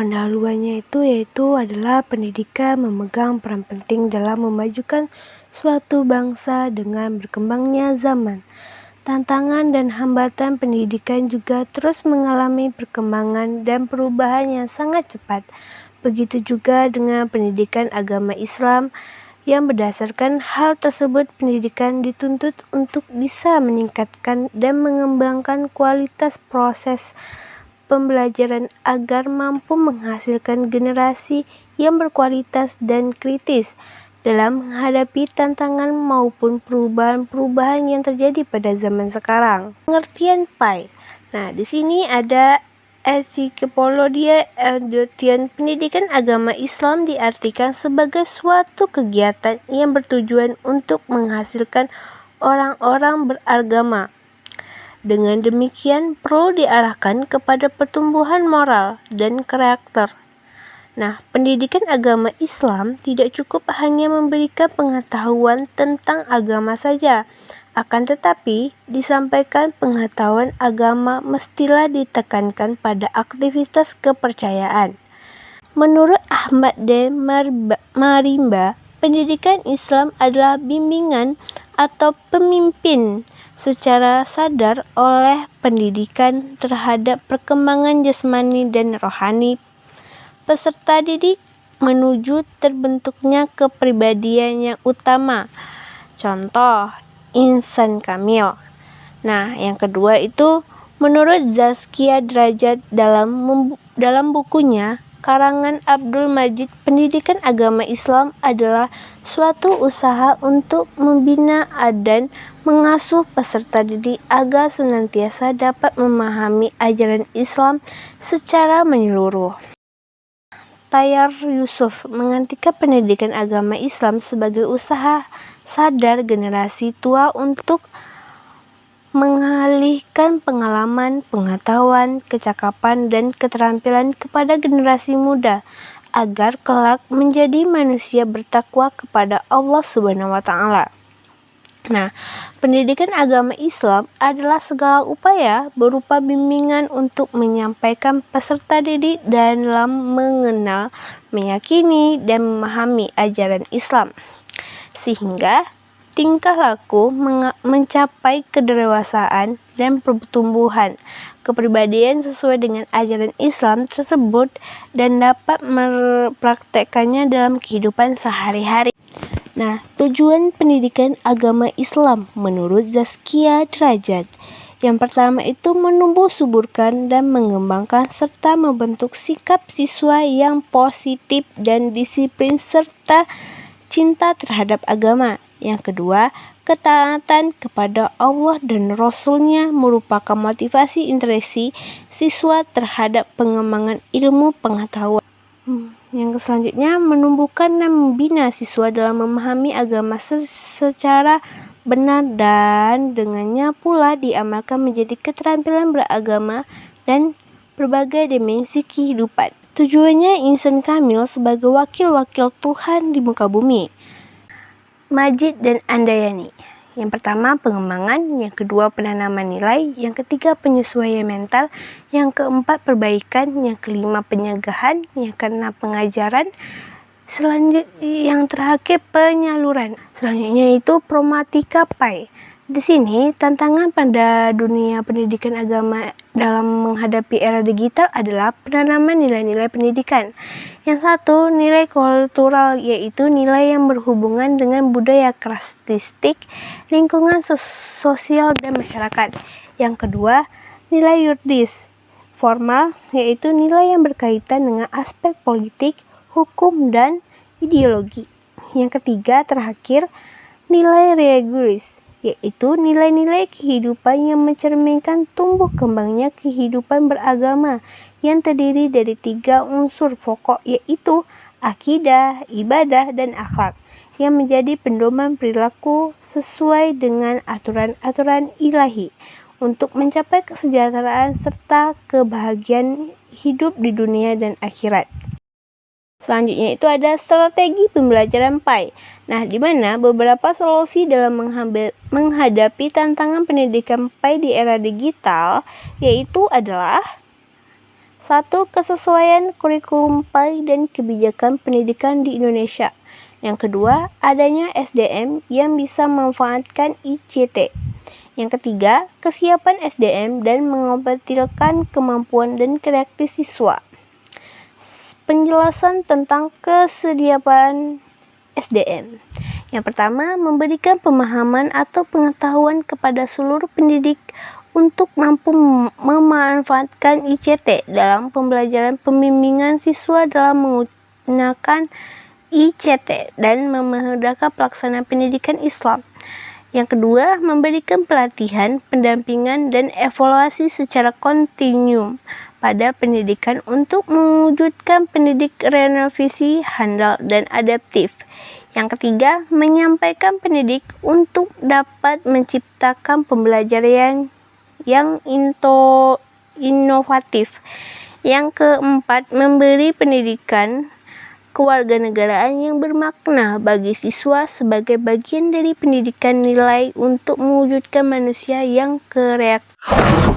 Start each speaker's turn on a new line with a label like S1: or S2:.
S1: pendahuluannya yaitu adalah pendidikan memegang peran penting dalam memajukan suatu bangsa dengan berkembangnya zaman. Tantangan dan hambatan pendidikan juga terus mengalami perkembangan dan perubahan yang sangat cepat. Begitu juga dengan pendidikan agama Islam yang berdasarkan hal tersebut, pendidikan dituntut untuk bisa meningkatkan dan mengembangkan kualitas proses pembelajaran agar mampu menghasilkan generasi yang berkualitas dan kritis dalam menghadapi tantangan maupun perubahan-perubahan yang terjadi pada zaman sekarang. Pengertian PAI. Nah, di sini ada Ensiklopedia Edutian. Pendidikan agama Islam diartikan sebagai suatu kegiatan yang bertujuan untuk menghasilkan orang-orang beragama. Dengan demikian, perlu diarahkan kepada pertumbuhan moral dan karakter. Nah, pendidikan agama Islam tidak cukup hanya memberikan pengetahuan tentang agama saja, akan tetapi disampaikan pengetahuan agama mestilah ditekankan pada aktivitas kepercayaan. Menurut Ahmad D. Marimba, pendidikan Islam adalah bimbingan atau pemimpin secara sadar oleh pendidikan terhadap perkembangan jasmani dan rohani peserta didik menuju terbentuknya kepribadian yang utama. Contoh, insan kamil. Nah, yang kedua itu menurut Zaskia Derajat dalam bukunya karangan Abdul Majid, pendidikan agama Islam adalah suatu usaha untuk membina dan mengasuh peserta didik agar senantiasa dapat memahami ajaran Islam secara menyeluruh. Tayyar Yusuf mengantikan pendidikan agama Islam sebagai usaha sadar generasi tua untuk mengalihkan pengalaman, pengetahuan, kecakapan, dan keterampilan kepada generasi muda agar kelak menjadi manusia bertakwa kepada Allah Subhanahu wa Ta'ala. Nah, pendidikan agama Islam adalah segala upaya berupa bimbingan untuk menyampaikan peserta didik dalam mengenal, meyakini, dan memahami ajaran Islam, sehingga tingkah laku mencapai kedewasaan dan pertumbuhan kepribadian sesuai dengan ajaran Islam tersebut dan dapat mempraktekkannya dalam kehidupan sehari-hari. Nah, tujuan pendidikan agama Islam menurut Zaskia Derajat. Yang pertama itu menumbuh suburkan dan mengembangkan serta membentuk sikap siswa yang positif dan disiplin serta cinta terhadap agama. Yang kedua, ketaatan kepada Allah dan Rasul-Nya merupakan motivasi intrinsik siswa terhadap pengembangan ilmu pengetahuan. Yang selanjutnya, menumbuhkan dan membina siswa dalam memahami agama secara benar dan dengannya pula diamalkan menjadi keterampilan beragama dan berbagai dimensi kehidupan. Tujuannya insan kamil sebagai wakil-wakil Tuhan di muka bumi. Majid dan Andayani. Yang pertama, pengembangan. Yang kedua, penanaman nilai. Yang ketiga, penyesuaian mental. Yang keempat, perbaikan. Yang kelima, pencegahan. Yang keenam, pengajaran. Yang terakhir, penyaluran. Selanjutnya itu Promatika PAI. Di sini, tantangan pada dunia pendidikan agama dalam menghadapi era digital adalah penanaman nilai-nilai pendidikan. Yang satu, nilai kultural, yaitu nilai yang berhubungan dengan budaya, karakteristik, lingkungan sosial, dan masyarakat. Yang kedua, nilai yuridis, formal, yaitu nilai yang berkaitan dengan aspek politik, hukum, dan ideologi. Yang ketiga, terakhir, nilai religius, yaitu nilai-nilai kehidupan yang mencerminkan tumbuh kembangnya kehidupan beragama yang terdiri dari 3 unsur pokok, yaitu akidah, ibadah, dan akhlak yang menjadi pedoman perilaku sesuai dengan aturan-aturan ilahi untuk mencapai kesejahteraan serta kebahagiaan hidup di dunia dan akhirat. Selanjutnya itu ada strategi pembelajaran PAI. Nah, di mana beberapa solusi dalam menghadapi tantangan pendidikan PAI di era digital yaitu adalah 1. Kesesuaian kurikulum PAI dan kebijakan pendidikan di Indonesia. Yang kedua, adanya SDM yang bisa memanfaatkan ICT. Yang ketiga, kesiapan SDM dan mengoperasikan kemampuan dan kreatif siswa. Penjelasan tentang kesediaan SDM. Yang pertama, memberikan pemahaman atau pengetahuan kepada seluruh pendidik untuk mampu memanfaatkan ICT dalam pembelajaran, pembimbingan siswa dalam menggunakan ICT dan memudahkan pelaksanaan pendidikan Islam. Yang kedua, memberikan pelatihan, pendampingan, dan evaluasi secara kontinu pada pendidikan untuk mewujudkan pendidik renovasi handal dan adaptif. Yang ketiga, menyampaikan pendidik untuk dapat menciptakan pembelajaran yang inovatif. Yang keempat, memberi pendidikan kewarganegaraan yang bermakna bagi siswa sebagai bagian dari pendidikan nilai untuk mewujudkan manusia yang kreatif.